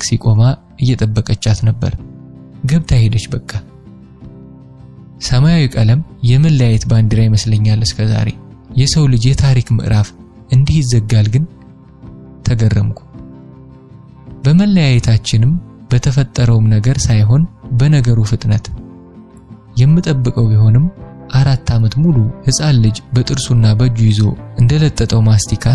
ታክሲ ቆማ እየጠበቀቻት ነበር። ገብታ ሄደች በቃ። ሰማያዊ ቀለም የመለያየት ባንዲራ ይመስለኛል እስከዛሬ። የሰው ልጅ የታሪክ ምዕራፍ እንዲህ ይዘጋል ግን ተገረምኩ። በመለያየታችንም በተፈጠረውም ነገር ሳይሆን በነገሩ ፍጥነት የምጠብቀው ቢሆንም 4 ዓመት ሙሉ ሕፃን ልጅ በጥርሱና በእጁ ይዞ እንደለጠጠው ማስቲካ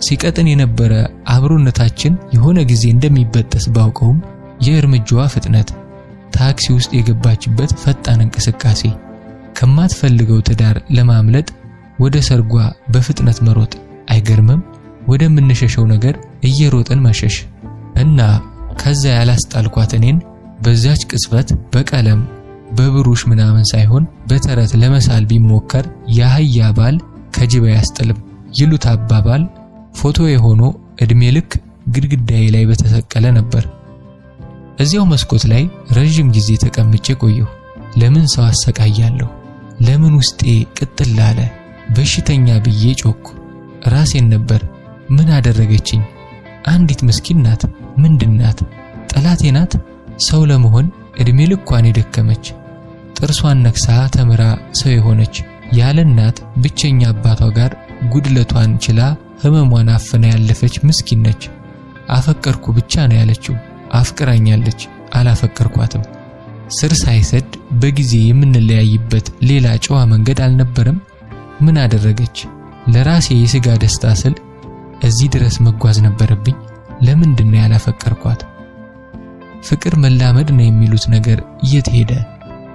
ሲቀጥን የነበረ አብሮነታችን የሆነ ጊዜ እንደሚበጠስ ባውቀውም የእርምጃዋ ፍጥነት፣ ታክሲ ውስጥ የገባችበት ፈጣን እንቅስቃሴ፣ ከማትፈልገው ትዳር ለማምለጥ ወደ ሰርጓ በፍጥነት መሮጥ አይገርምም? ወደምንሸሸው ነገር እየሮጥን መሸሽ እና ከዛ ያላስጣልኳት እኔን በዛች ቅጽበት በቀለም በብሩሽ ምናምን ሳይሆን በተረት ለመሳል ቢሞከር የአህያ ባል ከጅብ አያስጥልም ይሉት አባባል ፎቶ የሆኖ እድሜ ልክ ግድግዳዬ ላይ በተሰቀለ ነበር። እዚያው መስኮት ላይ ረጅም ጊዜ ተቀምጬ ቆየሁ። ለምን ሰው አሰቃያለሁ? ለምን ውስጤ ቅጥል አለ? በሽተኛ ብዬ ጮኩ። ራሴን ነበር። ምን አደረገችኝ? አንዲት ምስኪን ናት። ምንድናት? ጠላቴ ናት? ሰው ለመሆን እድሜ ልኳን የደከመች ጥርሷን ነክሳ ተምራ ሰው የሆነች ያለ እናት ብቸኛ አባቷ ጋር ጉድለቷን ችላ ህመሟን አፍና ያለፈች ምስኪን ነች። አፈቀርኩ ብቻ ነው ያለችው። አፍቅራኛለች፣ አላፈቀርኳትም። ስር ሳይሰድ በጊዜ የምንለያይበት ሌላ ጨዋ መንገድ አልነበረም? ምን አደረገች? ለራሴ የሥጋ ደስታ ስል እዚህ ድረስ መጓዝ ነበረብኝ? ለምንድን ነው ያላፈቀርኳት? ፍቅር መላመድ ነው የሚሉት ነገር የት ሄደ?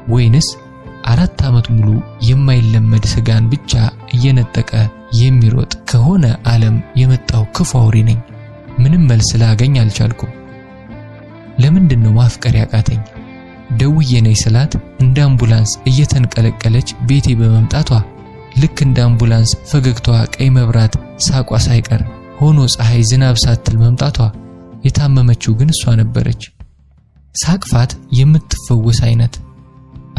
ወይንስ 4 ዓመት ሙሉ የማይለመድ ስጋን ብቻ እየነጠቀ የሚሮጥ ከሆነ ዓለም የመጣው ክፉ አውሬ ነኝ? ምንም መልስ ላገኝ አልቻልኩም። ለምንድን ነው ማፍቀር ያቃተኝ? ደውዬ ነይ ስላት እንደ አምቡላንስ እየተንቀለቀለች ቤቴ በመምጣቷ፣ ልክ እንደ አምቡላንስ ፈገግታዋ ቀይ መብራት ሳቋ ሳይቀር ሆኖ ፀሐይ ዝናብ ሳትል መምጣቷ፣ የታመመችው ግን እሷ ነበረች። ሳቅፋት የምትፈወስ አይነት።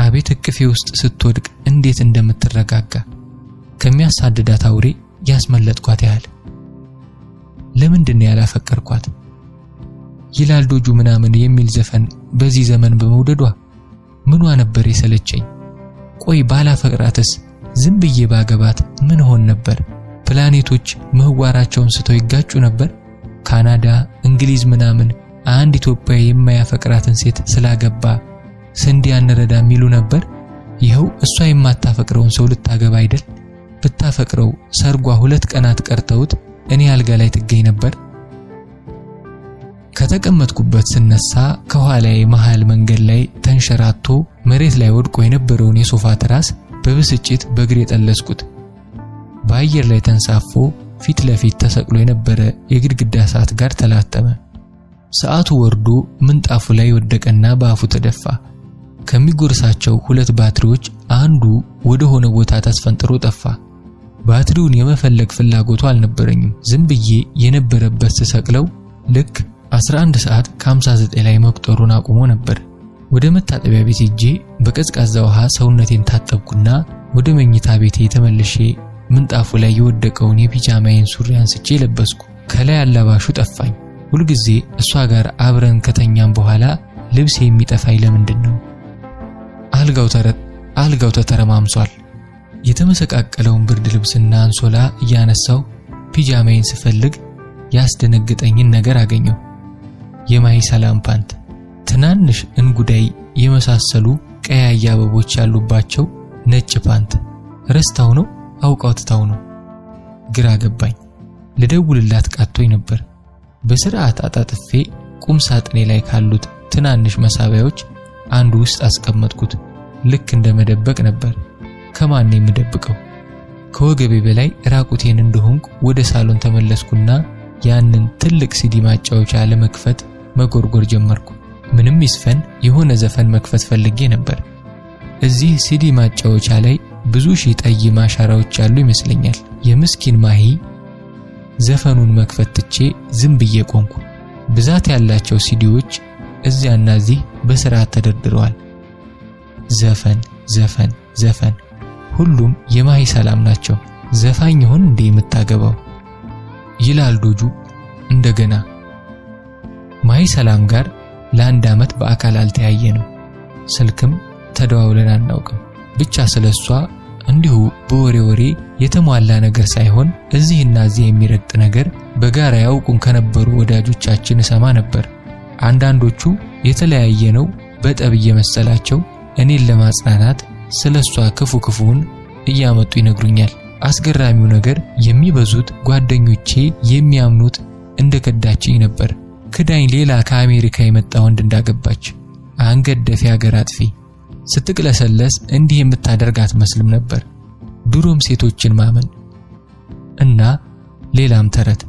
አቤት እቅፌ ውስጥ ስትወድቅ እንዴት እንደምትረጋጋ፣ ከሚያሳድዳት አውሬ ያስመለጥኳት ያህል። ለምንድን ነው ያላፈቀርኳት? ይላል ዶጁ ምናምን የሚል ዘፈን በዚህ ዘመን በመውደዷ ምኗ ነበር የሰለቸኝ? ቆይ ባላፈቅራትስ ዝም ብዬ ባገባት ምን ሆን ነበር? ፕላኔቶች ምህዋራቸውን ስተው ይጋጩ ነበር? ካናዳ፣ እንግሊዝ ምናምን አንድ ኢትዮጵያዊ የማያፈቅራትን ሴት ስላገባ ስንዴ አንረዳ የሚሉ ነበር? ይኸው እሷ የማታፈቅረውን ሰው ልታገባ አይደል? ብታፈቅረው ሰርጓ 2 ቀናት ቀርተውት እኔ አልጋ ላይ ትገኝ ነበር። ከተቀመጥኩበት ስነሳ ከኋላዬ መሃል መንገድ ላይ ተንሸራቶ መሬት ላይ ወድቆ የነበረውን የሶፋ ትራስ በብስጭት በእግሬ ጠለስኩት። በአየር ላይ ተንሳፎ ፊት ለፊት ተሰቅሎ የነበረ የግድግዳ ሰዓት ጋር ተላተመ። ሰዓቱ ወርዶ ምንጣፉ ላይ ወደቀና በአፉ ተደፋ። ከሚጎርሳቸው 2 ባትሪዎች አንዱ ወደ ሆነ ቦታ ተስፈንጥሮ ጠፋ። ባትሪውን የመፈለግ ፍላጎቱ አልነበረኝም። ዝም ብዬ የነበረበት ተሰቅለው ልክ 11 ሰዓት ከ59 ላይ መቁጠሩን አቁሞ ነበር። ወደ መታጠቢያ ቤት ሄጄ በቀዝቃዛ ውሃ ሰውነቴን ታጠብኩና ወደ መኝታ ቤቴ ተመልሼ ምንጣፉ ላይ የወደቀውን የፒጃማዬን ሱሪ አንስቼ ለበስኩ። ከላይ አላባሹ ጠፋኝ። ሁልጊዜ እሷ ጋር አብረን ከተኛም በኋላ ልብስ የሚጠፋኝ ለምንድን ነው? አልጋው ተተረማምሷል። የተመሰቃቀለውን ብርድ ልብስና አንሶላ እያነሳው ፒጃማዬን ስፈልግ ያስደነገጠኝን ነገር አገኘው። የማይ ሰላም ፓንት፣ ትናንሽ እንጉዳይ የመሳሰሉ ቀያይ አበቦች ያሉባቸው ነጭ ፓንት። ረስታው ነው አውቃው ትታው ነው? ግራ ገባኝ። ልደውልላት ቃቶኝ ነበር። በስርዓት አጣጥፌ ቁም ሳጥኔ ላይ ካሉት ትናንሽ መሳቢያዎች አንዱ ውስጥ አስቀመጥኩት። ልክ እንደ መደበቅ ነበር። ከማን ነው የምደብቀው? ከወገቤ በላይ ራቁቴን እንደሆንኩ ወደ ሳሎን ተመለስኩና ያንን ትልቅ ሲዲ ማጫወቻ ለመክፈት መጎርጎር ጀመርኩ። ምንም ይስፈን የሆነ ዘፈን መክፈት ፈልጌ ነበር። እዚህ ሲዲ ማጫወቻ ላይ ብዙ ሺህ ጠይ ማሻራዎች ያሉ ይመስለኛል። የምስኪን ማሂ ዘፈኑን መክፈት ትቼ ዝም ብዬ ቆንኩ። ብዛት ያላቸው ሲዲዎች እዚያና እዚህ በስርዓት ተደርድረዋል። ዘፈን ዘፈን ዘፈን፣ ሁሉም የማሂ ሰላም ናቸው። ዘፋኝ ይሆን እንዴ የምታገባው? ይላል ዶጁ እንደገና። ማሂ ሰላም ጋር ለ1 ዓመት በአካል አልተያየንም። ስልክም ተደዋውለን አናውቅም። ብቻ ስለሷ እንዲሁ በወሬ የተሟላ ነገር ሳይሆን እዚህና እዚህ የሚረግጥ ነገር በጋራ ያውቁን ከነበሩ ወዳጆቻችን እሰማ ነበር። አንዳንዶቹ የተለያየ ነው በጠብ እየመሰላቸው እኔን ለማጽናናት ስለሷ ክፉን እያመጡ ይነግሩኛል። አስገራሚው ነገር የሚበዙት ጓደኞቼ የሚያምኑት እንደከዳችኝ ነበር። ክዳኝ ሌላ ከአሜሪካ የመጣ ወንድ እንዳገባች አንገደፊ ሀገር አጥፊ ስትቅለሰለስ እንዲህ የምታደርግ አትመስልም ነበር። ድሮም ሴቶችን ማመን እና ሌላም ተረት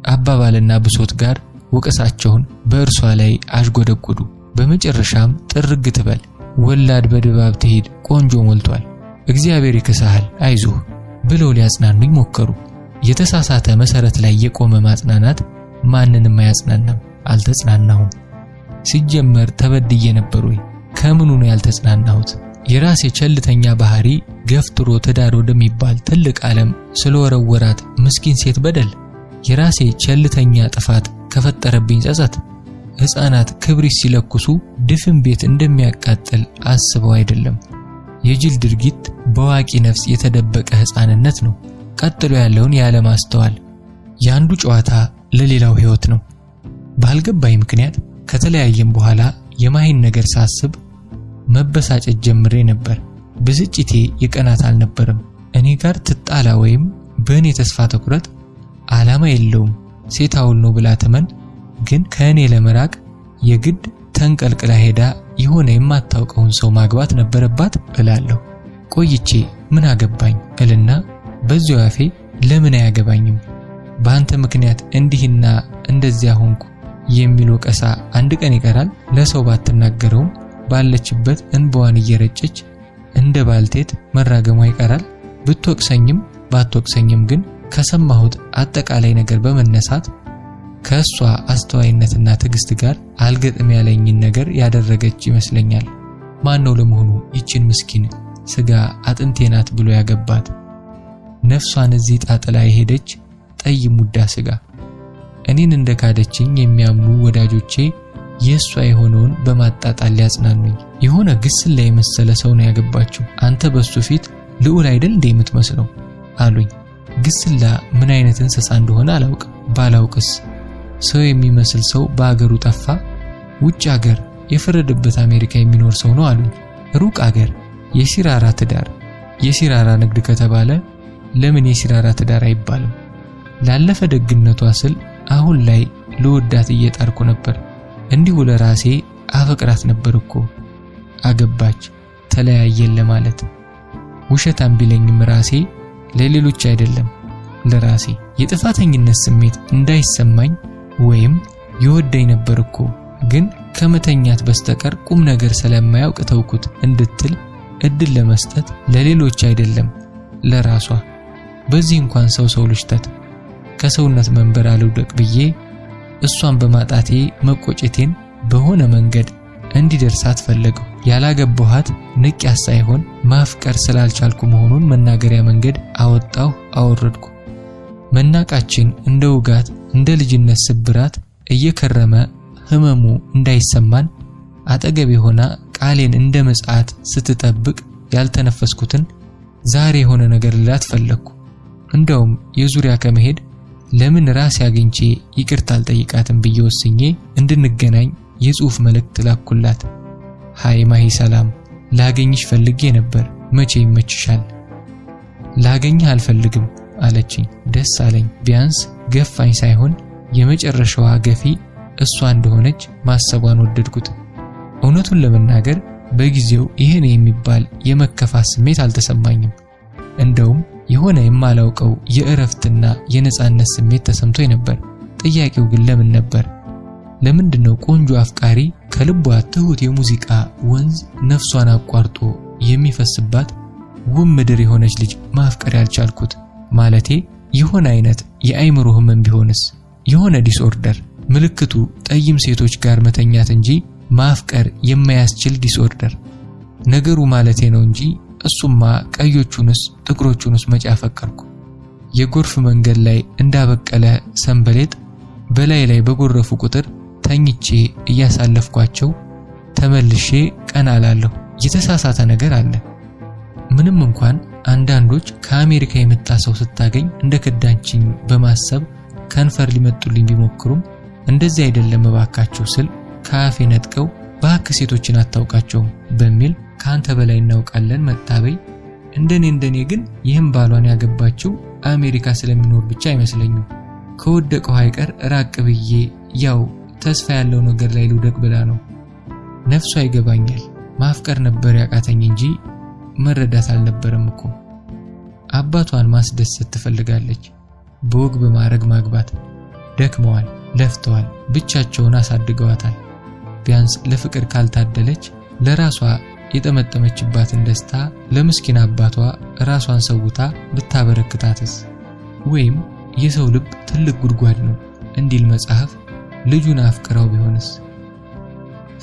አባባልና ብሶት ጋር ወቀሳቸውን በእርሷ ላይ አሽጎደጎዱ። በመጨረሻም ጥርግ ትበል ወላድ በድባብ ትሄድ ቆንጆ ሞልቷል፣ እግዚአብሔር ይክሳሃል አይዞህ ብለው ሊያጽናኑኝ ሞከሩ። የተሳሳተ መሰረት ላይ የቆመ ማጽናናት ማንንም አያጽናናም። አልተጽናናሁም። ሲጀመር ተበድዬ ነበር ወይ? ከምኑ ነው ያልተጽናናሁት? የራሴ ቸልተኛ ባህሪ ገፍትሮ ትዳር ወደሚባል ትልቅ ዓለም ስለወረወራት ምስኪን ሴት በደል፣ የራሴ ቸልተኛ ጥፋት ከፈጠረብኝ ጸጸት። ሕፃናት ክብሪት ሲለኩሱ ድፍን ቤት እንደሚያቃጥል አስበው አይደለም። የጅል ድርጊት በዋቂ ነፍስ የተደበቀ ሕፃንነት ነው። ቀጥሎ ያለውን ያለማስተዋል ያንዱ ጨዋታ ለሌላው ሕይወት ነው። ባልገባኝ ምክንያት ከተለያየም በኋላ የማሂን ነገር ሳስብ መበሳጨት ጀምሬ ነበር። ብስጭቴ የቀናት አልነበረም። እኔ ጋር ትጣላ ወይም በእኔ ተስፋ ትኩረት ዓላማ የለውም። ሴት አውል ነው ብላ ተመን ግን ከእኔ ለመራቅ የግድ ተንቀልቅላ ሄዳ የሆነ የማታውቀውን ሰው ማግባት ነበረባት እላለሁ። ቆይቼ ምን አገባኝ እልና በዚያው አፌ ለምን አያገባኝም በአንተ ምክንያት እንዲህና እንደዚያ ሆንኩ የሚል ወቀሳ አንድ ቀን ይቀራል። ለሰው ባትናገረውም ባለችበት እንባዋን እየረጨች እንደ ባልቴት መራገሟ ይቀራል። ብትወቅሰኝም ባትወቅሰኝም ግን ከሰማሁት አጠቃላይ ነገር በመነሳት ከሷ አስተዋይነትና ትዕግስት ጋር አልገጥም ያለኝን ነገር ያደረገች ይመስለኛል። ማን ነው ለመሆኑ ይችን ምስኪን ስጋ አጥንቴ ናት ብሎ ያገባት? ነፍሷን እዚህ ጣጥላ የሄደች ጠይም ሙዳ ስጋ። እኔን እንደካደችኝ የሚያምኑ ወዳጆቼ የሷ የሆነውን በማጣጣል ሊያጽናኑኝ የሆነ ግስላ የመሰለ ሰው ነው ያገባችው፣ አንተ በሱ ፊት ልዑል አይደል እንደ የምትመስለው አሉኝ። ግስላ ምን አይነት እንስሳ እንደሆነ አላውቅም። ባላውቅስ ሰው የሚመስል ሰው በአገሩ ጠፋ። ውጭ ሀገር የፈረደበት አሜሪካ የሚኖር ሰው ነው አሉኝ። ሩቅ ሀገር የሲራራ ትዳር የሲራራ ንግድ ከተባለ ለምን የሲራራ ትዳር አይባልም? ላለፈ ደግነቷ ስል አሁን ላይ ለወዳት እየጣርኩ ነበር። እንዲሁ ለራሴ አፈቅራት ነበር እኮ። አገባች ተለያየን ለማለት ውሸታም ቢለኝም ራሴ ለሌሎች አይደለም ለራሴ የጥፋተኝነት ስሜት እንዳይሰማኝ ወይም ይወደኝ ነበር እኮ ግን ከመተኛት በስተቀር ቁም ነገር ስለማያውቅ ተውኩት እንድትል እድል ለመስጠት ለሌሎች አይደለም ለራሷ። በዚህ እንኳን ሰው ልሽተት ከሰውነት መንበር አልውደቅ ብዬ እሷን በማጣቴ መቆጨቴን በሆነ መንገድ እንዲደርሳት ፈለገው። ያላገባኋት ንቅያስ ሳይሆን ማፍቀር ስላልቻልኩ መሆኑን መናገሪያ መንገድ አወጣው አወረድኩ። መናቃችን እንደ ውጋት እንደ ልጅነት ስብራት እየከረመ ህመሙ እንዳይሰማን አጠገብ ሆና ቃሌን እንደ መጻት ስትጠብቅ ያልተነፈስኩትን ዛሬ የሆነ ነገር ልላት ፈለኩ። እንደውም የዙሪያ ከመሄድ ለምን ራስ ያገኝቼ ይቅርታ አልጠይቃትም ብዬ ወስኜ እንድንገናኝ የጽሑፍ መልእክት ላኩላት። ሃይ ማሂ ሰላም፣ ላገኝሽ ፈልጌ ነበር፣ መቼ ይመችሻል? ላገኝህ አልፈልግም አለችኝ። ደስ አለኝ። ቢያንስ ገፋኝ ሳይሆን የመጨረሻዋ ገፊ እሷ እንደሆነች ማሰቧን ወደድኩት። እውነቱን ለመናገር በጊዜው ይሄን የሚባል የመከፋት ስሜት አልተሰማኝም። እንደውም የሆነ የማላውቀው የእረፍትና የነጻነት ስሜት ተሰምቶኝ ነበር። ጥያቄው ግን ለምን ነበር? ለምንድነው ቆንጆ አፍቃሪ ከልቧ ትሁት የሙዚቃ ወንዝ ነፍሷን አቋርጦ የሚፈስባት ውብ ምድር የሆነች ልጅ ማፍቀር ያልቻልኩት? ማለቴ የሆነ አይነት የአይምሮ ህመም ቢሆንስ? የሆነ ዲስኦርደር ምልክቱ ጠይም ሴቶች ጋር መተኛት እንጂ ማፍቀር የማያስችል ዲስኦርደር ነገሩ ማለቴ ነው እንጂ እሱማ ቀዮቹንስ ጥቁሮቹንስ መቼ አፈቀርኩ? የጎርፍ መንገድ ላይ እንዳበቀለ ሰንበሌጥ በላይ በጎረፉ ቁጥር ተኝቼ እያሳለፍኳቸው ተመልሼ ቀና እላለሁ። የተሳሳተ ነገር አለ። ምንም እንኳን አንዳንዶች ከአሜሪካ የመጣ ሰው ስታገኝ እንደከዳንችኝ በማሰብ ከንፈር ሊመጡልኝ ቢሞክሩም እንደዚህ አይደለም እባካችሁ ስል ካፌ ነጥቀው ባክ ሴቶችን አታውቃቸውም በሚል ካንተ በላይ እናውቃለን መታበይ። እንደኔ ግን ይህም ባሏን ያገባችው አሜሪካ ስለሚኖር ብቻ አይመስለኝም። ከወደቀው አይቀር ራቅ ብዬ ያው ተስፋ ያለው ነገር ላይ ልውደቅ ብላ ነው። ነፍሷ ይገባኛል። ማፍቀር ነበር ያቃተኝ እንጂ መረዳት አልነበረም እኮ። አባቷን ማስደሰት ትፈልጋለች። በወግ በማረግ ማግባት። ደክመዋል፣ ለፍተዋል፣ ብቻቸውን አሳድገዋታል። ቢያንስ ለፍቅር ካልታደለች ለራሷ የጠመጠመችባትን ደስታ ለምስኪን አባቷ ራሷን ሰውታ ብታበረክታትስ? ወይም የሰው ልብ ትልቅ ጉድጓድ ነው እንዲል መጽሐፍ ልጁን አፍቅራው ቢሆንስ?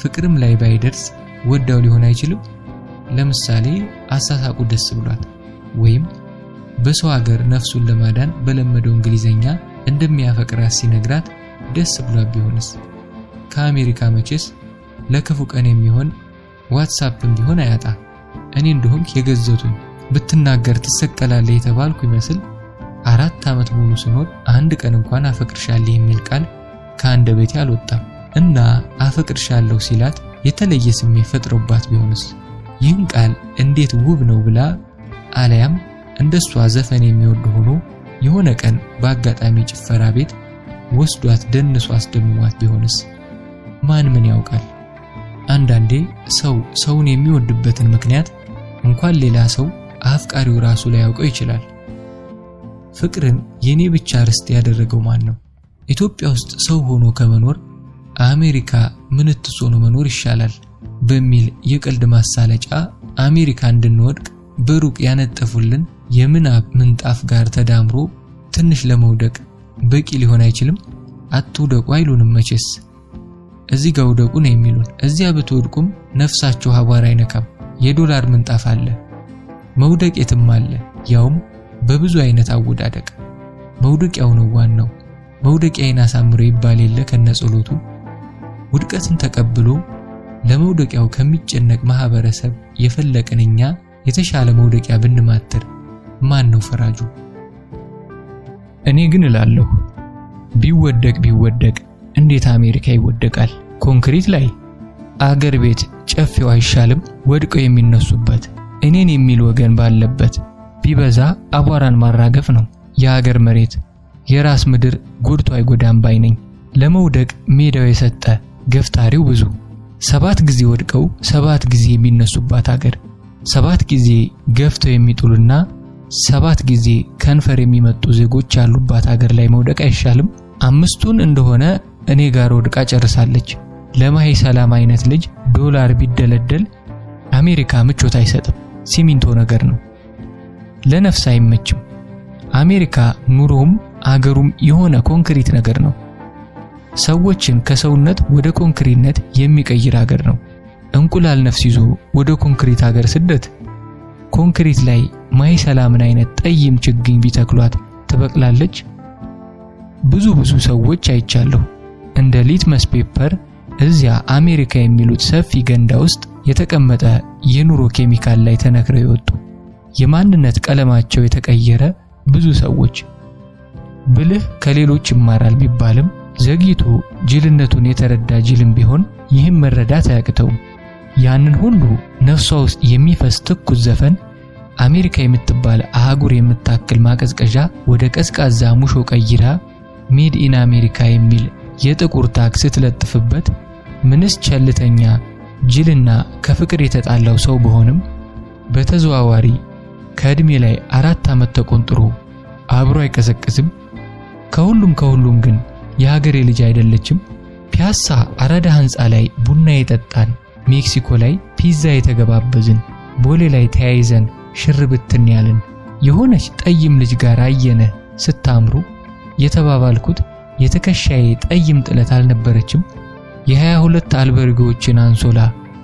ፍቅርም ላይ ባይደርስ ወዳው ሊሆን አይችልም? ለምሳሌ አሳሳቁ ደስ ብሏት ወይም በሰው ሀገር ነፍሱን ለማዳን በለመደው እንግሊዘኛ እንደሚያፈቅራት ሲነግራት ደስ ብሏት ቢሆንስ? ከአሜሪካ መቼስ ለክፉ ቀን የሚሆን ዋትስአፕም ቢሆን አያጣ። እኔ እንደሆን የገዘቱኝ ብትናገር ትሰቀላለህ የተባልኩ ይመስል 4 ዓመት ሙሉ ስኖር አንድ ቀን እንኳን አፈቅርሻለሁ የሚል ቃል ከአንደበቴ አልወጣም። እና አፈቅርሻለሁ ሲላት የተለየ ስሜት ፈጥሮባት ቢሆንስ? ይህን ቃል እንዴት ውብ ነው ብላ አለያም እንደሷ ዘፈን የሚወድ ሆኖ የሆነ ቀን በአጋጣሚ ጭፈራ ቤት ወስዷት ደንሷ አስደምሟት ቢሆንስ? ማን ምን ያውቃል? አንዳንዴ ሰውን የሚወድበትን ምክንያት እንኳን ሌላ ሰው አፍቃሪው ራሱ ላይ ያውቀው ይችላል። ፍቅርን የኔ ብቻ ርስት ያደረገው ማን ነው? ኢትዮጵያ ውስጥ ሰው ሆኖ ከመኖር አሜሪካ ምንትስ ሆኖ መኖር ይሻላል በሚል የቀልድ ማሳለጫ አሜሪካ እንድንወድቅ በሩቅ ያነጠፉልን የምናብ ምንጣፍ ጋር ተዳምሮ ትንሽ ለመውደቅ በቂ ሊሆን አይችልም? አትውደቁ አይሉንም መቼስ። እዚህ ጋር ውደቁ ነው የሚሉን። እዚያ ብትወድቁም ነፍሳችሁ አቧራ አይነካም። የዶላር ምንጣፍ አለ፣ መውደቅ የትም አለ፣ ያውም በብዙ አይነት አወዳደቅ። መውደቂያው ነው ዋናው። መውደቂያዬን አሳምሮ ይባል የለ ከነጸሎቱ። ውድቀትን ተቀብሎ ለመውደቂያው ከሚጨነቅ ማህበረሰብ የፈለቅንኛ የተሻለ መውደቂያ ብንማትር ማን ነው ፈራጁ? እኔ ግን እላለሁ ቢወደቅ እንዴት አሜሪካ ይወደቃል? ኮንክሪት ላይ አገር ቤት ጨፌው አይሻልም? ወድቀው የሚነሱበት እኔን የሚል ወገን ባለበት ቢበዛ አቧራን ማራገፍ ነው። የሀገር መሬት የራስ ምድር ጎድቶ አይጎዳም ባይነኝ። ለመውደቅ ሜዳው የሰጠ ገፍታሪው ብዙ። 7 ጊዜ ወድቀው 7 ጊዜ የሚነሱባት ሀገር፣ 7 ጊዜ ገፍተው የሚጥሉና 7 ጊዜ ከንፈር የሚመጡ ዜጎች ያሉባት ሀገር ላይ መውደቅ አይሻልም? 5ቱን እንደሆነ እኔ ጋር ወድቃ ጨርሳለች። ለማይ ሰላም አይነት ልጅ ዶላር ቢደለደል አሜሪካ ምቾት አይሰጥም። ሲሚንቶ ነገር ነው፣ ለነፍስ አይመችም። አሜሪካ ኑሮም አገሩም የሆነ ኮንክሪት ነገር ነው። ሰዎችን ከሰውነት ወደ ኮንክሪትነት የሚቀይር ሀገር ነው። እንቁላል ነፍስ ይዞ ወደ ኮንክሪት ሀገር ስደት። ኮንክሪት ላይ ማይ ሰላምን አይነት ጠይም ችግኝ ቢተክሏት ትበቅላለች። ብዙ ሰዎች አይቻለሁ እንደ ሊትመስ ፔፐር እዚያ አሜሪካ የሚሉት ሰፊ ገንዳ ውስጥ የተቀመጠ የኑሮ ኬሚካል ላይ ተነክረው ይወጡ የማንነት ቀለማቸው የተቀየረ ብዙ ሰዎች። ብልህ ከሌሎች ይማራል ቢባልም ዘግይቶ ጅልነቱን የተረዳ ጅልም ቢሆን ይህም መረዳት አያቅተውም። ያንን ሁሉ ነፍሷ ውስጥ የሚፈስ ትኩስ ዘፈን አሜሪካ የምትባል አህጉር የምታክል ማቀዝቀዣ ወደ ቀዝቃዛ ሙሾ ቀይራ ሜድ ኢን አሜሪካ የሚል የጥቁር ታግ ስትለጥፍበት ምንስ ቸልተኛ ጅልና ከፍቅር የተጣላው ሰው በሆንም በተዘዋዋሪ ከእድሜ ላይ 4 ዓመት ተቆንጥሮ አብሮ አይቀዘቅዝም? ከሁሉም ግን የሀገሬ ልጅ አይደለችም? ፒያሳ አራዳ ህንፃ ላይ ቡና የጠጣን፣ ሜክሲኮ ላይ ፒዛ የተገባበዝን፣ ቦሌ ላይ ተያይዘን ሽርብትን ያልን የሆነች ጠይም ልጅ ጋር አየነ ስታምሩ የተባባልኩት የተከሻዬ ጠይም ጥለት አልነበረችም? የ22 አልበርጎችን አንሶላ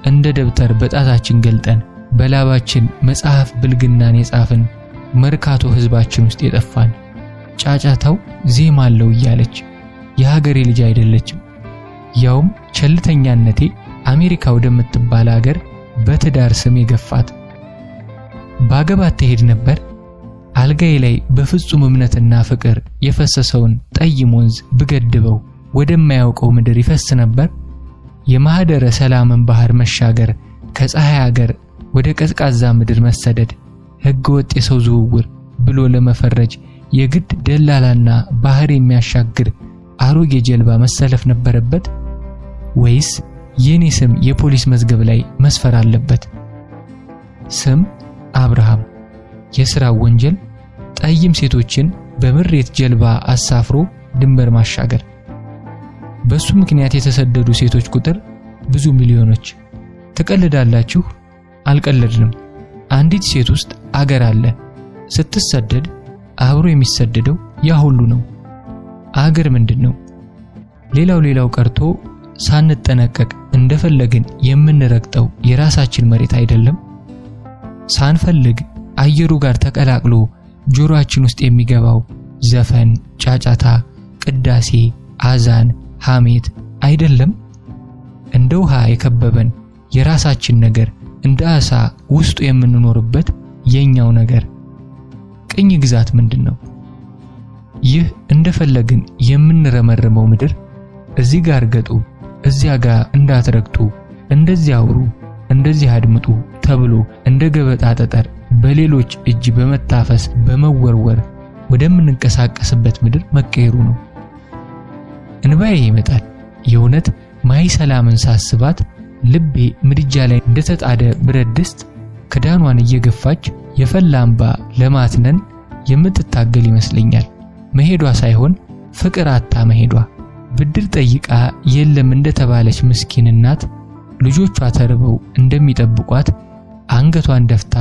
እንደ ደብተር በጣታችን ገልጠን በላባችን መጽሐፍ ብልግናን የጻፍን መርካቶ ህዝባችን ውስጥ የጠፋን ጫጫታው ዜማ አለው እያለች የሀገሬ ልጅ አይደለችም? ያውም ቸልተኛነቴ አሜሪካ ወደምትባል ሀገር በትዳር ስም የገፋት። ባገባት ትሄድ ነበር። አልጋዬ ላይ በፍጹም እምነትና ፍቅር የፈሰሰውን ጠይም ወንዝ ብገድበው ወደማያውቀው ምድር ይፈስ ነበር። የማህደረ ሰላምን ባህር መሻገር፣ ከፀሐይ ሀገር ወደ ቀዝቃዛ ምድር መሰደድ፣ ህገወጥ የሰው ዝውውር ብሎ ለመፈረጅ የግድ ደላላና ባህር የሚያሻግር አሮጌ ጀልባ መሰለፍ ነበረበት? ወይስ የኔ ስም የፖሊስ መዝገብ ላይ መስፈር አለበት? ስም አብርሃም፣ የሥራ ወንጀል ጠይም ሴቶችን በምሬት ጀልባ አሳፍሮ ድንበር ማሻገር። በሱ ምክንያት የተሰደዱ ሴቶች ቁጥር ብዙ ሚሊዮኖች። ትቀልዳላችሁ? አልቀለድንም። አንዲት ሴት ውስጥ አገር አለ። ስትሰደድ አብሮ የሚሰደደው ያ ሁሉ ነው። አገር ምንድነው? ሌላው ቀርቶ ሳንጠነቀቅ እንደፈለግን የምንረግጠው የራሳችን መሬት አይደለም? ሳንፈልግ አየሩ ጋር ተቀላቅሎ ጆሮአችን ውስጥ የሚገባው ዘፈን፣ ጫጫታ፣ ቅዳሴ፣ አዛን፣ ሐሜት አይደለም? እንደ ውሃ የከበበን የራሳችን ነገር፣ እንደ አሳ ውስጡ የምንኖርበት የኛው ነገር። ቅኝ ግዛት ምንድነው? ይህ እንደፈለግን የምንረመረመው ምድር እዚህ ጋር ገጡ፣ እዚያ ጋር እንዳትረግጡ፣ እንደዚህ አውሩ፣ እንደዚህ አድምጡ ተብሎ እንደ ገበጣ ጠጠር በሌሎች እጅ በመታፈስ በመወርወር ወደምንንቀሳቀስበት ምድር መቀየሩ ነው። እንባዬ ይመጣል። የእውነት ማይ ሰላምን ሳስባት ልቤ ምድጃ ላይ እንደተጣደ ብረት ድስት ክዳኗን እየገፋች የፈላ እንባ ለማትነን የምትታገል ይመስለኛል። መሄዷ ሳይሆን ፍቅር አታ መሄዷ። ብድር ጠይቃ የለም እንደተባለች ምስኪን እናት ልጆቿ ተርበው እንደሚጠብቋት አንገቷን ደፍታ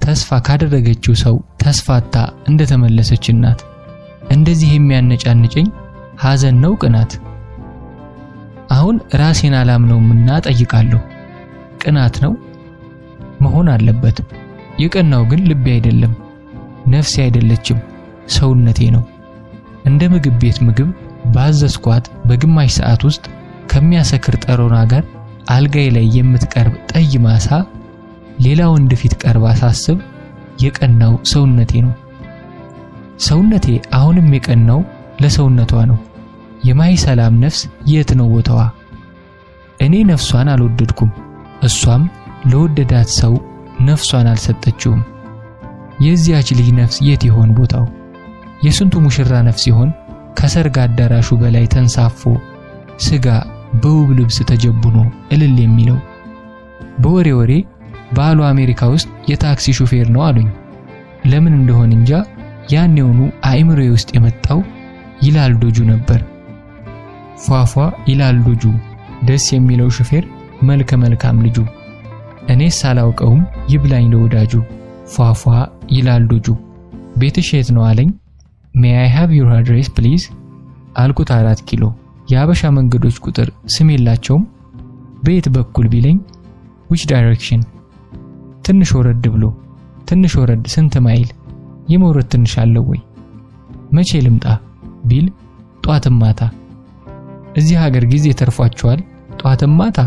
ተስፋ ካደረገችው ሰው ተስፋታ እንደተመለሰች እናት። እንደዚህ የሚያነጫንጨኝ ሐዘን ነው ቅናት? አሁን ራሴን አላምነውምና ጠይቃለሁ። ቅናት ነው መሆን አለበት። የቀናው ግን ልቤ አይደለም፣ ነፍሴ አይደለችም፣ ሰውነቴ ነው። እንደ ምግብ ቤት ምግብ ባዘዝኳት በግማሽ ሰዓት ውስጥ ከሚያሰክር ጠሮና ጋር አልጋዬ ላይ የምትቀርብ ጠይ ማሳ ሌላ ወንድ ፊት ቀርባ ሳስብ የቀናው ሰውነቴ ነው። ሰውነቴ አሁንም የቀናው ለሰውነቷ ነው። የማይ ሰላም ነፍስ የት ነው ቦታዋ? እኔ ነፍሷን አልወደድኩም፣ እሷም ለወደዳት ሰው ነፍሷን አልሰጠችውም። የዚያች ልጅ ነፍስ የት ይሆን ቦታው? የስንቱ ሙሽራ ነፍስ ይሆን ከሰርግ አዳራሹ በላይ ተንሳፎ ስጋ በውብ ልብስ ተጀቡኖ እልል የሚለው? በወሬ ባሉ አሜሪካ ውስጥ የታክሲ ሹፌር ነው አሉኝ። ለምን እንደሆነ እንጃ ያኔውኑ አእምሮዬ ውስጥ የመጣው ይላል ዶጁ ነበር። ፏፏ ይላል ዶጁ፣ ደስ የሚለው ሹፌር መልከ መልካም ልጁ። እኔስ ሳላውቀውም ይብላኝ ለወዳጁ። ፏፏ ይላል ዶጁ። ቤትሽ የት ነው አለኝ። May I have your address please? አልኩት 4 ኪሎ። የአበሻ መንገዶች ቁጥር ስም የላቸውም። በየት በኩል ቢለኝ which direction? ትንሽ ወረድ ብሎ። ትንሽ ወረድ ስንት ማይል? የመውረድ ትንሽ አለው ወይ? መቼ ልምጣ ቢል ጧትም ማታ። እዚህ ሀገር ጊዜ ተርፏቸዋል። ጧትም ማታ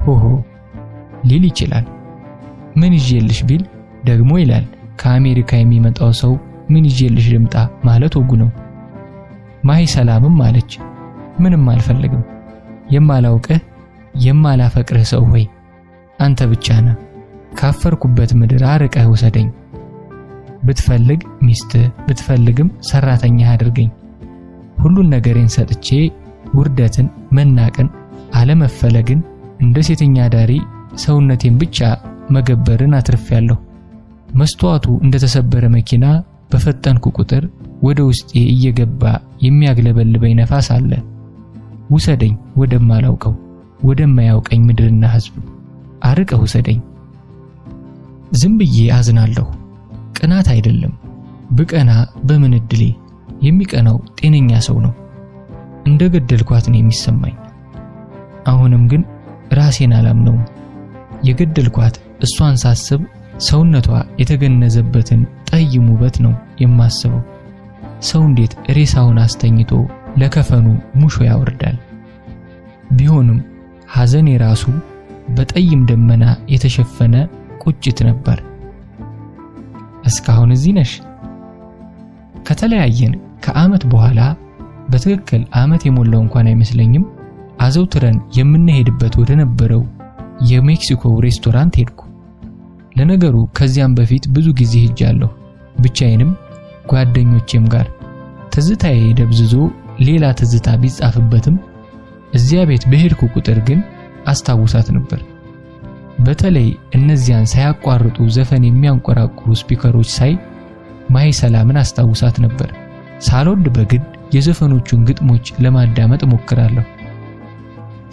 ሆሆ ሊል ይችላል። ምን ይዤልሽ ቢል ደግሞ ይላል ከአሜሪካ የሚመጣው ሰው ምን ይዤልሽ ልምጣ ማለት ወጉ ነው። ማይ ሰላምም አለች ምንም አልፈልግም፣ የማላውቅህ የማላፈቅርህ ሰው ሆይ አንተ ብቻ ነህ። ካፈርኩበት ምድር አርቀህ ውሰደኝ። ብትፈልግ ሚስት ብትፈልግም ሰራተኛ አድርገኝ። ሁሉን ነገሬን ሰጥቼ ውርደትን፣ መናቅን፣ አለመፈለግን እንደ ሴተኛ ዳሪ ሰውነቴን ብቻ መገበርን አትርፌያለሁ። መስተዋቱ እንደተሰበረ መኪና በፈጠንኩ ቁጥር ወደ ውስጤ እየገባ የሚያግለበልበኝ ነፋስ አለ። ውሰደኝ ወደማላውቀው ወደማያውቀኝ ምድርና ሕዝብ አርቀህ ውሰደኝ። ዝም ብዬ አዝናለሁ። ቅናት አይደለም። ብቀና በምን እድሌ? የሚቀናው ጤነኛ ሰው ነው። እንደገደልኳት ነው የሚሰማኝ። አሁንም ግን ራሴን አላምነውም። የገደልኳት እሷን ሳስብ ሰውነቷ የተገነዘበትን ጠይም ውበት ነው የማስበው። ሰው እንዴት ሬሳውን አስተኝቶ ለከፈኑ ሙሾ ያወርዳል? ቢሆንም ሐዘኔ ራሱ በጠይም ደመና የተሸፈነ ቁጭት ነበር። እስካሁን እዚህ ነሽ? ከተለያየን ከዓመት በኋላ በትክክል ዓመት የሞላው እንኳን አይመስለኝም አዘውትረን የምንሄድበት ወደ ነበረው የሜክሲኮ ሬስቶራንት ሄድኩ። ለነገሩ ከዚያም በፊት ብዙ ጊዜ ሄጃለሁ፣ ብቻዬንም ጓደኞቼም ጋር። ትዝታዬ ደብዝዞ ሌላ ትዝታ ቢጻፍበትም እዚያ ቤት በሄድኩ ቁጥር ግን አስታውሳት ነበር። በተለይ እነዚያን ሳያቋርጡ ዘፈን የሚያንቆራቁሩ ስፒከሮች ሳይ ማይ ሰላምን አስታውሳት ነበር። ሳልወድ በግድ የዘፈኖቹን ግጥሞች ለማዳመጥ ሞክራለሁ።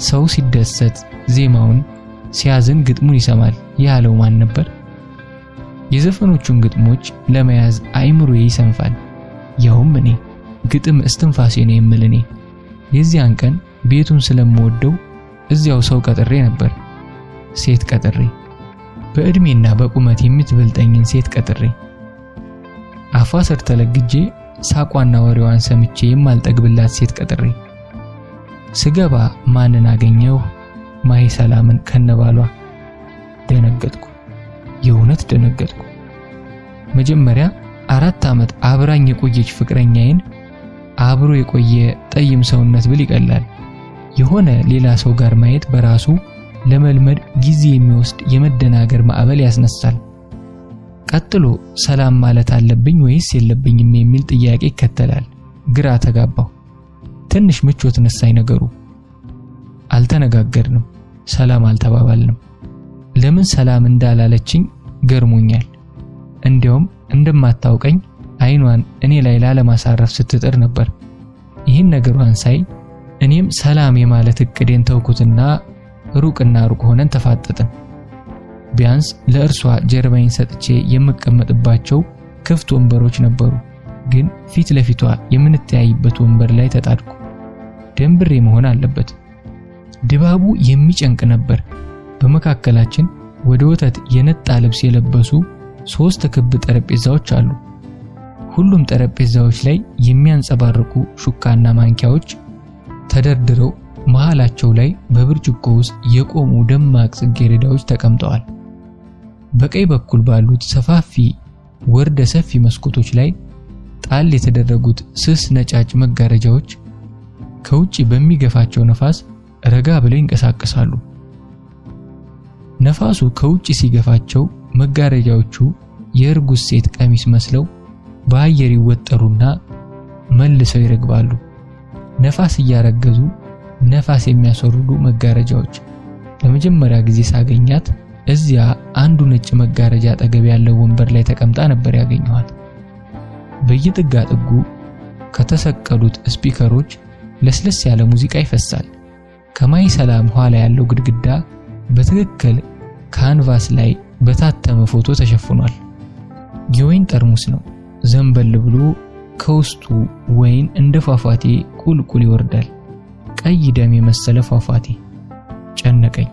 ሰው ሲደሰት ዜማውን፣ ሲያዝን ግጥሙን ይሰማል ያለው ማን ነበር? የዘፈኖቹን ግጥሞች ለመያዝ አይምሮዬ ይሰንፋል። ያውም እኔ ግጥም እስትንፋሴ ነው የምል እኔ። የዚያን ቀን ቤቱን ስለምወደው እዚያው ሰው ቀጥሬ ነበር። ሴት ቀጥሬ፣ በእድሜና በቁመት የምትበልጠኝን ሴት ቀጥሬ፣ አፏ ስር ተለግጄ ሳቋና ወሬዋን ሰምቼ የማልጠግብላት ሴት ቀጥሬ ስገባ ማንን አገኘው? ማይ ሰላምን ከነባሏ። ደነገጥኩ፣ የእውነት ደነገጥኩ። መጀመሪያ 4 ዓመት አብራኝ የቆየች ፍቅረኛዬን አብሮ የቆየ ጠይም ሰውነት ብል ይቀላል። የሆነ ሌላ ሰው ጋር ማየት በራሱ ለመልመድ ጊዜ የሚወስድ የመደናገር ማዕበል ያስነሳል። ቀጥሎ ሰላም ማለት አለብኝ ወይስ የለብኝም የሚል ጥያቄ ይከተላል። ግራ ተጋባሁ። ትንሽ ምቾት ነሳኝ ነገሩ። አልተነጋገርንም፣ ሰላም አልተባባልንም። ለምን ሰላም እንዳላለችኝ ገርሞኛል። እንዲያውም እንደማታውቀኝ አይኗን እኔ ላይ ላለማሳረፍ ስትጥር ነበር። ይህን ነገሯን ሳይ እኔም ሰላም የማለት እቅዴን ተውኩትና ሩቅና ሩቅ ሆነን ተፋጠጥን። ቢያንስ ለእርሷ ጀርባዬን ሰጥቼ የምቀመጥባቸው ክፍት ወንበሮች ነበሩ፣ ግን ፊት ለፊቷ የምንተያይበት ወንበር ላይ ተጣድኩ። ደንብሬ መሆን አለበት። ድባቡ የሚጨንቅ ነበር። በመካከላችን ወደ ወተት የነጣ ልብስ የለበሱ 3 ክብ ጠረጴዛዎች አሉ። ሁሉም ጠረጴዛዎች ላይ የሚያንጸባርቁ ሹካና ማንኪያዎች ተደርድረው መሃላቸው ላይ በብርጭቆ ውስጥ የቆሙ ደማቅ ጽጌረዳዎች ተቀምጠዋል። በቀኝ በኩል ባሉት ሰፋፊ ወርደ ሰፊ መስኮቶች ላይ ጣል የተደረጉት ስስ ነጫጭ መጋረጃዎች ከውጪ በሚገፋቸው ነፋስ ረጋ ብለው ይንቀሳቀሳሉ። ነፋሱ ከውጪ ሲገፋቸው መጋረጃዎቹ የእርጉዝ ሴት ቀሚስ መስለው በአየር ይወጠሩና መልሰው ይረግባሉ። ነፋስ እያረገዙ ነፋስ የሚያስወርዱ መጋረጃዎች። ለመጀመሪያ ጊዜ ሳገኛት እዚያ አንዱ ነጭ መጋረጃ አጠገብ ያለው ወንበር ላይ ተቀምጣ ነበር ያገኘኋት። በየጥጋ ጥጉ ከተሰቀሉት ስፒከሮች ለስለስ ያለ ሙዚቃ ይፈሳል። ከማይ ሰላም ኋላ ያለው ግድግዳ በትክክል ካንቫስ ላይ በታተመ ፎቶ ተሸፍኗል። የወይን ጠርሙስ ነው። ዘንበል ብሎ ከውስጡ ወይን እንደ ፏፏቴ ቁልቁል ይወርዳል። ቀይ ደም የመሰለ ፏፏቴ። ጨነቀኝ።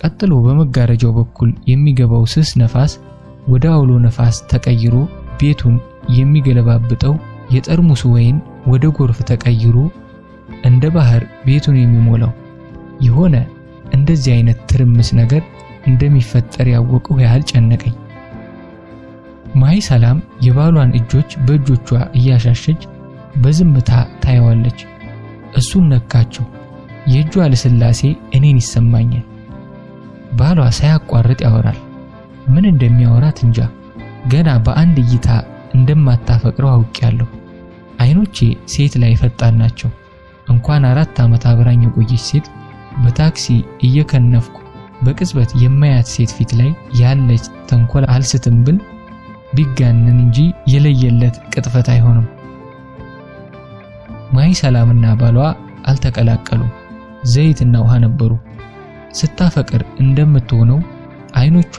ቀጥሎ በመጋረጃው በኩል የሚገባው ስስ ነፋስ ወደ አውሎ ነፋስ ተቀይሮ ቤቱን የሚገለባብጠው የጠርሙስ ወይን ወደ ጎርፍ ተቀይሮ እንደ ባህር ቤቱን የሚሞላው የሆነ እንደዚህ አይነት ትርምስ ነገር እንደሚፈጠር ያወቀው ያህል ጨነቀኝ። ማይ ሰላም የባሏን እጆች በእጆቿ እያሻሸች በዝምታ ታየዋለች። እሱን ነካቸው። የእጇ ለስላሴ እኔን ይሰማኛል። ባሏ ሳያቋርጥ ያወራል። ምን እንደሚያወራት እንጃ። ገና በአንድ እይታ እንደማታፈቅረው አውቄያለሁ። አይኖቼ ሴት ላይ ፈጣን ናቸው። እንኳን 4 ዓመት አብራኝ የቆየች ሴት በታክሲ እየከነፍኩ በቅጽበት የማያት ሴት ፊት ላይ ያለች ተንኮል አልስትም ብል ቢጋነን እንጂ የለየለት ቅጥፈት አይሆንም። ማይ ሰላምና ባሏ አልተቀላቀሉም። ዘይትና ውሃ ነበሩ። ስታፈቅር እንደምትሆነው አይኖቿ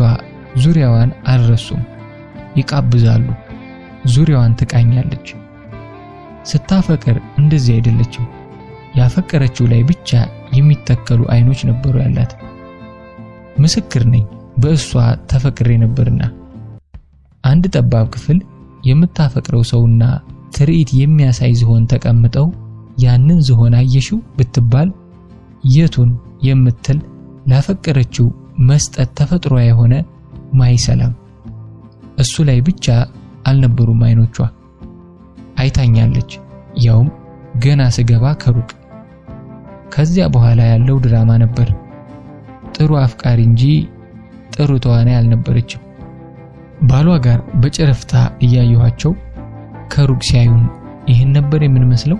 ዙሪያዋን አልረሱም፣ ይቃብዛሉ። ዙሪያዋን ትቃኛለች። ስታፈቅር እንደዚህ አይደለችም። ያፈቀረችው ላይ ብቻ የሚተከሉ አይኖች ነበሩ ያላት። ምስክር ነኝ፣ በእሷ ተፈቅሬ ነበርና። አንድ ጠባብ ክፍል የምታፈቅረው ሰውና ትርኢት የሚያሳይ ዝሆን ተቀምጠው ያንን ዝሆን አየሽው ብትባል የቱን የምትል ላፈቀረችው መስጠት ተፈጥሯ የሆነ ማይሰላም እሱ ላይ ብቻ አልነበሩም አይኖቿ። አይታኛለች፣ ያውም ገና ስገባ ከሩቅ። ከዚያ በኋላ ያለው ድራማ ነበር። ጥሩ አፍቃሪ እንጂ ጥሩ ተዋናይ አልነበረችም። ባሏ ጋር በጨረፍታ እያየኋቸው ከሩቅ ሲያዩን ይህን ነበር የምንመስለው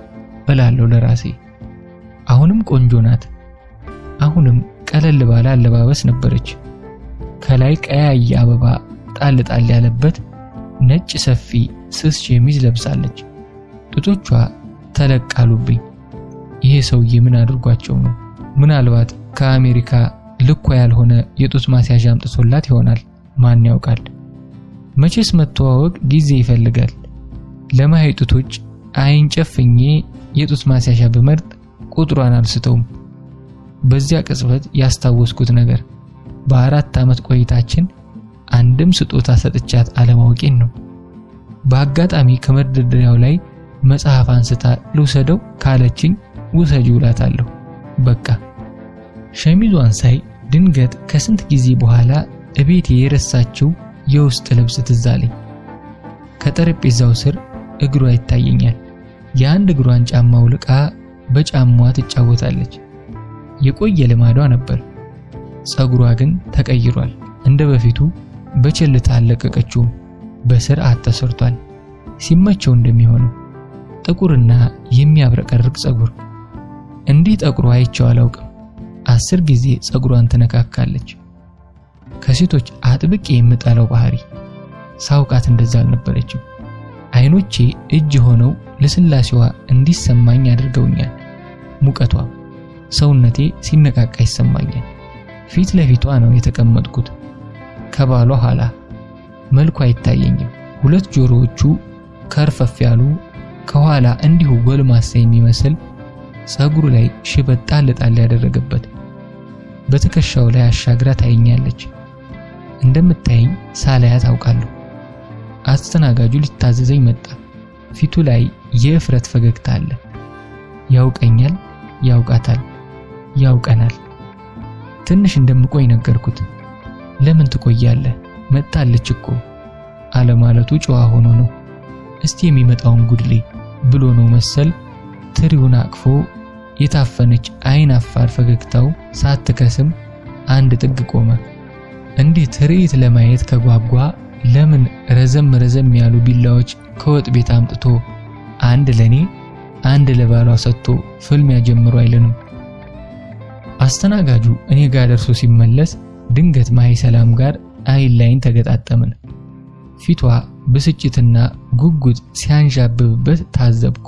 እላለሁ ለራሴ። አሁንም ቆንጆ ናት። አሁንም ቀለል ባለ አለባበስ ነበረች። ከላይ ቀያይ አበባ ጣል ጣል ያለበት ነጭ ሰፊ ስስ ሸሚዝ ለብሳለች። ጡቶቿ ተለቃሉብኝ። ይሄ ሰውዬ ምን አድርጓቸው ነው? ምናልባት ከአሜሪካ ልኳ ያልሆነ የጡት ማስያዣ አምጥቶላት ይሆናል። ማን ያውቃል? መቼስ መተዋወቅ ጊዜ ይፈልጋል። ለማይ ጡቶች አይን ጨፍኜ የጡት ማስያዣ በመርጥ ቁጥሯን አልስተውም። በዚያ ቅጽበት ያስታወስኩት ነገር በ4 ዓመት ቆይታችን አንድም ስጦታ ሰጥቻት አለማወቄን ነው። በአጋጣሚ ከመደርደሪያው ላይ መጽሐፍ አንስታ ልውሰደው ካለችኝ ውሰጂው እላታለሁ። በቃ ሸሚዟን ሳይ ድንገት ከስንት ጊዜ በኋላ እቤቴ የረሳችው የውስጥ ልብስ ትዝ አለኝ። ከጠረጴዛው ስር እግሯ ይታየኛል። የአንድ እግሯን ጫማ አውልቃ በጫማዋ ትጫወታለች። የቆየ ልማዷ ነበር። ጸጉሯ ግን ተቀይሯል። እንደ በፊቱ በቸልታ አለቀቀችውም። በስርዓት ተሰርቷል። ሲመቸው እንደሚሆነው ጥቁርና የሚያብረቀርቅ ጸጉር። እንዲህ ጠቁሮ አይቼው አላውቅም። 10 ጊዜ ጸጉሯን ትነካካለች። ከሴቶች አጥብቄ የምጠላው ባህሪ። ሳውቃት እንደዛ አልነበረችም። አይኖቼ እጅ ሆነው ለስላሴዋ እንዲሰማኝ አድርገውኛል። ሙቀቷ ሰውነቴ ሲነቃቃ ይሰማኛል። ፊት ለፊቷ ነው የተቀመጥኩት፣ ከባሏ ኋላ። መልኳ አይታየኝም። 2 ጆሮዎቹ ከርፈፍ ያሉ፣ ከኋላ እንዲሁ ጎልማሳ የሚመስል ጸጉሩ ላይ ሽበት ጣል ጣል ያደረገበት። በትከሻው ላይ አሻግራ ታየኛለች። እንደምታየኝ ሳላያት አውቃለሁ። አስተናጋጁ ሊታዘዘኝ መጣ። ፊቱ ላይ የእፍረት ፈገግታ አለ። ያውቀኛል፣ ያውቃታል፣ ያውቀናል። ትንሽ እንደምቆይ ነገርኩት። ለምን ትቆያለህ? መጣለች እኮ አለማለቱ ጨዋ ሆኖ ነው። እስቲ የሚመጣውን ጉድሌ ብሎ ነው መሰል ትሪውን አቅፎ የታፈነች አይን አፋር ፈገግታው ሳትከስም አንድ ጥግ ቆመ። እንዲህ ትርኢት ለማየት ከጓጓ ለምን ረዘም ያሉ ቢላዎች ከወጥ ቤት አምጥቶ አንድ ለኔ አንድ ለባሏ ሰጥቶ ፍልሚያ ጀምሮ አይለንም? አስተናጋጁ እኔ ጋር ደርሶ ሲመለስ ድንገት ማይሰላም ጋር አይን ላይን ተገጣጠምን። ፊቷ ብስጭትና ጉጉት ሲያንዣብብበት ታዘብኩ።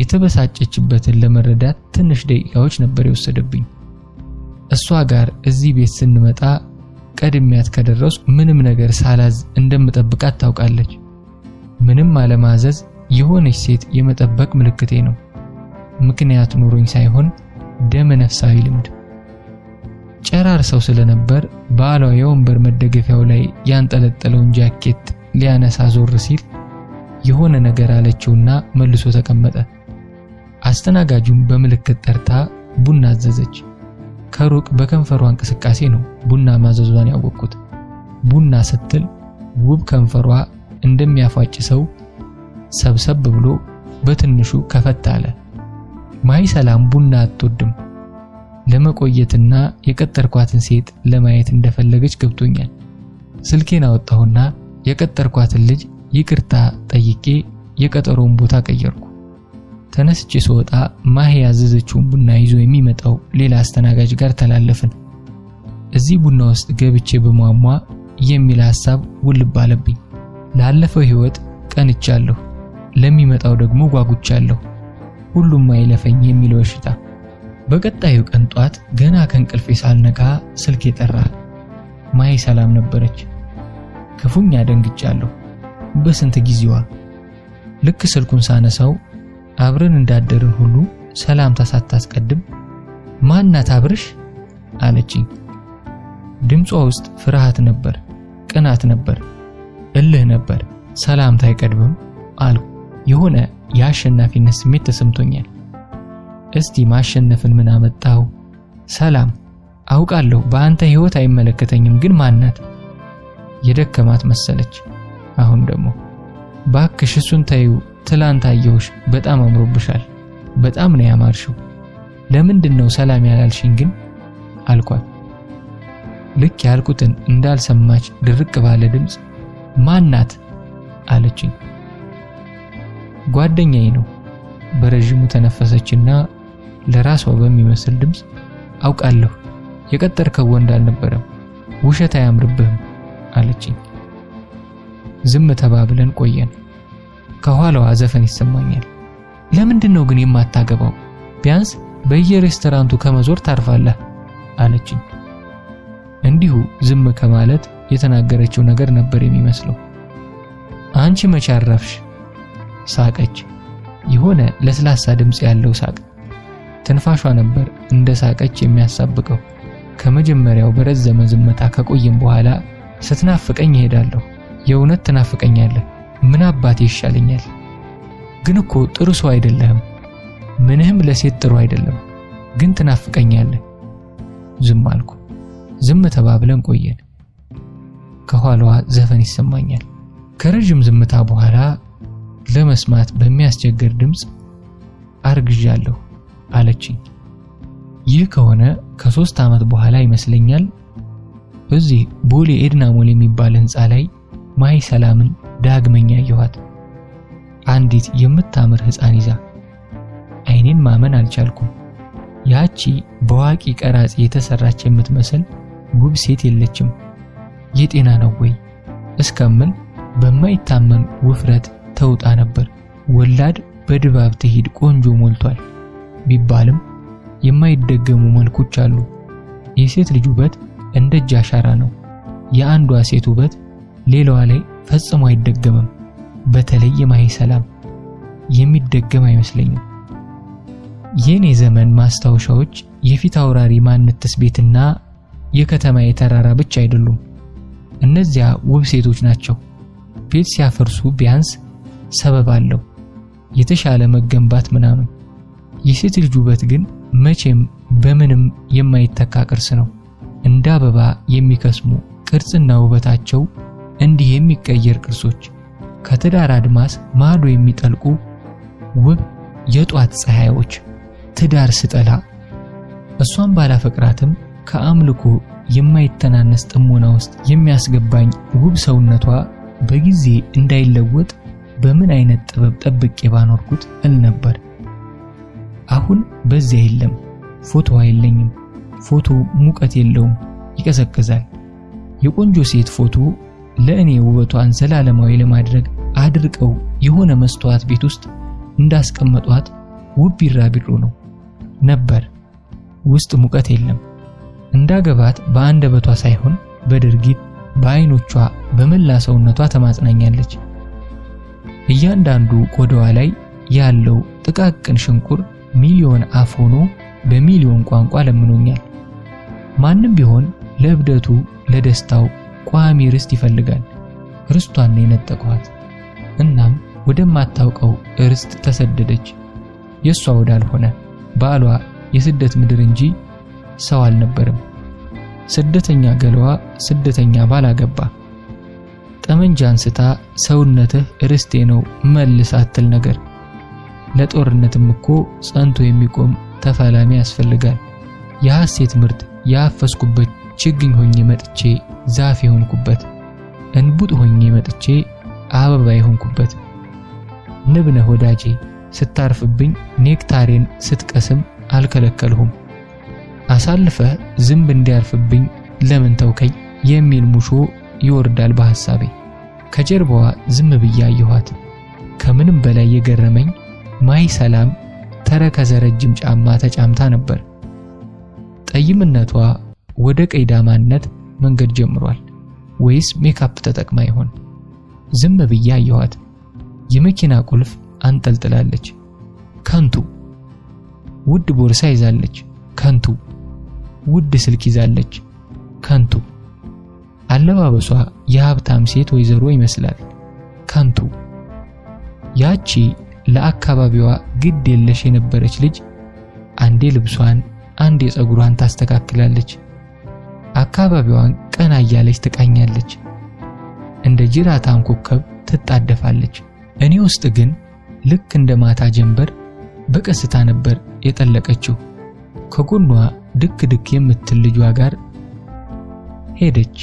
የተበሳጨችበትን ለመረዳት ትንሽ ደቂቃዎች ነበር የወሰደብኝ። እሷ ጋር እዚህ ቤት ስንመጣ ቀድሚያት ከደረስኩ ምንም ነገር ሳላዝ እንደምጠብቃት ታውቃለች። ምንም አለማዘዝ የሆነች ሴት የመጠበቅ ምልክቴ ነው። ምክንያት ኑሮኝ ሳይሆን ደመ ነፍሳዊ ልምድ። ጨራርሰው ስለነበር ባሏ የወንበር መደገፊያው ላይ ያንጠለጠለውን ጃኬት ሊያነሳ ዞር ሲል የሆነ ነገር አለችውና መልሶ ተቀመጠ። አስተናጋጁም በምልክት ጠርታ ቡና አዘዘች። ከሩቅ በከንፈሯ እንቅስቃሴ ነው ቡና ማዘዟን ያወቅኩት። ቡና ስትል ውብ ከንፈሯ እንደሚያፋጭ ሰው ሰብሰብ ብሎ በትንሹ ከፈት አለ። ማይሰላም ቡና አትወድም። ለመቆየትና የቀጠርኳትን ሴት ለማየት እንደፈለገች ገብቶኛል። ስልኬን አወጣሁና የቀጠርኳትን ልጅ ይቅርታ ጠይቄ የቀጠሮውን ቦታ ቀየርኩ። ተነስቼ ስወጣ ማሂ ያዘዘችውን ቡና ይዞ የሚመጣው ሌላ አስተናጋጅ ጋር ተላለፍን። እዚህ ቡና ውስጥ ገብቼ በሟሟ የሚል ሐሳብ ውልብ አለብኝ። ላለፈው ህይወት ቀንቻለሁ፣ ለሚመጣው ደግሞ ጓጉቻለሁ። ሁሉም አይለፈኝ የሚል በሽታ። በቀጣዩ ቀን ጧት ገና ከእንቅልፌ ሳልነቃ ስልኬ ጠራ። ማይሰላም ነበረች። ክፉኛ ደንግጫለሁ። በስንት ጊዜዋ። ልክ ስልኩን ሳነሳው አብረን እንዳደርን ሁሉ ሰላምታ ሳታስቀድም ማናት አብርሽ አለችኝ። ድምጿ ውስጥ ፍርሃት ነበር፣ ቅናት ነበር፣ እልህ ነበር። ሰላምታ አይቀድምም አልኩ። የሆነ የአሸናፊነት ስሜት ተሰምቶኛል። እስቲ ማሸነፍን ምን አመጣው? ሰላም አውቃለሁ በአንተ ህይወት አይመለከተኝም፣ ግን ማናት? የደከማት መሰለች። አሁን ደግሞ ባክሽ እሱን ተይው፣ ትላንት አየሁሽ፣ በጣም አምሮብሻል፣ በጣም ነው ያማርሽው። ለምንድነው ሰላም ያላልሽኝ ግን አልኳት። ልክ ያልኩትን እንዳልሰማች ድርቅ ባለ ድምጽ ማናት አለችኝ። ጓደኛዬ ነው። በረጅሙ ተነፈሰችና ለራሷ በሚመስል ድምጽ አውቃለሁ፣ የቀጠርከው ወንድ አልነበረም፣ ውሸት አያምርብህም አለችኝ። ዝም ተባብለን ቆየን። ከኋላዋ ዘፈን ይሰማኛል። ለምንድነው ግን የማታገባው? ቢያንስ በየሬስቶራንቱ ከመዞር ታርፋለህ አለችኝ። እንዲሁ ዝም ከማለት የተናገረችው ነገር ነበር የሚመስለው። አንቺ መቼ አረፍሽ? ሳቀች። የሆነ ለስላሳ ድምጽ ያለው ሳቅ። ትንፋሿ ነበር እንደ ሳቀች የሚያሳብቀው። ከመጀመሪያው በረዘመ ዝምታ ከቆየም በኋላ ስትናፍቀኝ እሄዳለሁ። የእውነት ትናፍቀኛለህ። ምን አባቴ ይሻለኛል? ግን እኮ ጥሩ ሰው አይደለህም። ምንህም ለሴት ጥሩ አይደለም፣ ግን ትናፍቀኛለህ። ዝም አልኩ። ዝም ተባብለን ቆየን። ከኋላዋ ዘፈን ይሰማኛል። ከረጅም ዝምታ በኋላ ለመስማት በሚያስቸግር ድምጽ አርግዣለሁ አለችኝ። ይህ ከሆነ ከ3 ዓመት በኋላ ይመስለኛል። እዚህ ቦሌ ኤድና ሞል የሚባል ህንጻ ላይ ማይ ሰላምን ዳግመኛ አየኋት። አንዲት የምታምር ህፃን ይዛ። አይኔን ማመን አልቻልኩም። ያቺ በዋቂ ቀራጺ የተሰራች የምትመስል ውብ ሴት የለችም። የጤና ነው ወይ እስከምን በማይታመን ውፍረት ተውጣ ነበር። ወላድ በድባብ ትሂድ ቆንጆ ሞልቷል ቢባልም የማይደገሙ መልኮች አሉ። የሴት ልጅ ውበት እንደ እጅ አሻራ ነው። የአንዷ ሴት ውበት ሌላዋ ላይ ፈጽሞ አይደገምም። በተለይ የማይ ሰላም የሚደገም አይመስለኝም። የኔ ዘመን ማስታወሻዎች የፊት አውራሪ ማንነትስ ቤትና የከተማ የተራራ ብቻ አይደሉም። እነዚያ ውብ ሴቶች ናቸው። ቤት ሲያፈርሱ ቢያንስ ሰበብ አለው፣ የተሻለ መገንባት ምናምን። የሴት ልጅ ውበት ግን መቼም በምንም የማይተካ ቅርስ ነው። እንደ አበባ የሚከስሙ ቅርጽና ውበታቸው እንዲህ የሚቀየር ቅርሶች፣ ከትዳር አድማስ ማዶ የሚጠልቁ ውብ የጧት ፀሐዮች። ትዳር ስጠላ እሷን ባላፈቅራትም ከአምልኮ የማይተናነስ ጥሞና ውስጥ የሚያስገባኝ ውብ ሰውነቷ በጊዜ እንዳይለወጥ በምን አይነት ጥበብ ጠብቄ ባኖርኩት እል ነበር። አሁን በዚያ የለም። ፎቶ የለኝም። ፎቶ ሙቀት የለውም፣ ይቀዘቅዛል። የቆንጆ ሴት ፎቶ ለእኔ ውበቷን ዘላለማዊ ለማድረግ አድርቀው የሆነ መስተዋት ቤት ውስጥ እንዳስቀመጧት ውብ ቢራቢሮ ነው ነበር። ውስጥ ሙቀት የለም። እንዳገባት በአንደበቷ ሳይሆን በድርጊት በአይኖቿ በመላ ሰውነቷ ተማጽናኛለች። እያንዳንዱ ቆዳዋ ላይ ያለው ጥቃቅን ሽንቁር ሚሊዮን አፍ ሆኖ በሚሊዮን ቋንቋ ለምኖኛል። ማንም ቢሆን ለእብደቱ ለደስታው ቋሚ ርስት ይፈልጋል። ርስቷን የነጠቋት። እናም ወደማታውቀው ርስት ተሰደደች። የሷ ወዳልሆነ ባሏ የስደት ምድር እንጂ ሰው አልነበረም። ስደተኛ ገለዋ ስደተኛ ባል አገባ። ጠመንጃ አንስታ ሰውነትህ ርስቴ ነው መልስ አትል ነገር። ለጦርነትም እኮ ጸንቶ የሚቆም ተፋላሚ ያስፈልጋል። የሐሴት ምርት ያፈስኩበት ችግኝ ሆኜ መጥቼ ዛፍ የሆንኩበት፣ እንቡጥ ሆኜ መጥቼ አበባ የሆንኩበት። ንብነህ ወዳጄ ስታርፍብኝ ኔክታሬን ስትቀስም አልከለከልሁም። አሳልፈህ ዝንብ እንዲያርፍብኝ ለምን ተውከኝ የሚል ሙሾ ይወርዳል በሐሳቤ። ከጀርባዋ ዝም ብዬ አየኋት። ከምንም በላይ የገረመኝ ማይ ሰላም ተረከዘ ረጅም ጫማ ተጫምታ ነበር። ጠይምነቷ ወደ ቀይዳማነት መንገድ ጀምሯል ወይስ ሜካፕ ተጠቅማ ይሆን? ዝም ብዬ አየኋት። የመኪና ቁልፍ አንጠልጥላለች። ከንቱ። ውድ ቦርሳ ይዛለች። ከንቱ። ውድ ስልክ ይዛለች። ከንቱ። አለባበሷ የሀብታም ሴት ወይዘሮ ይመስላል። ከንቱ። ያቺ ለአካባቢዋ ግድ የለሽ የነበረች ልጅ አንዴ ልብሷን አንዴ ጸጉሯን ታስተካክላለች። አካባቢዋን ቀና እያለች ትቃኛለች። እንደ ጅራታም ኮከብ ትጣደፋለች። እኔ ውስጥ ግን ልክ እንደ ማታ ጀንበር በቀስታ ነበር የጠለቀችው። ከጎኗ ድክ ድክ የምትል ልጇ ጋር ሄደች።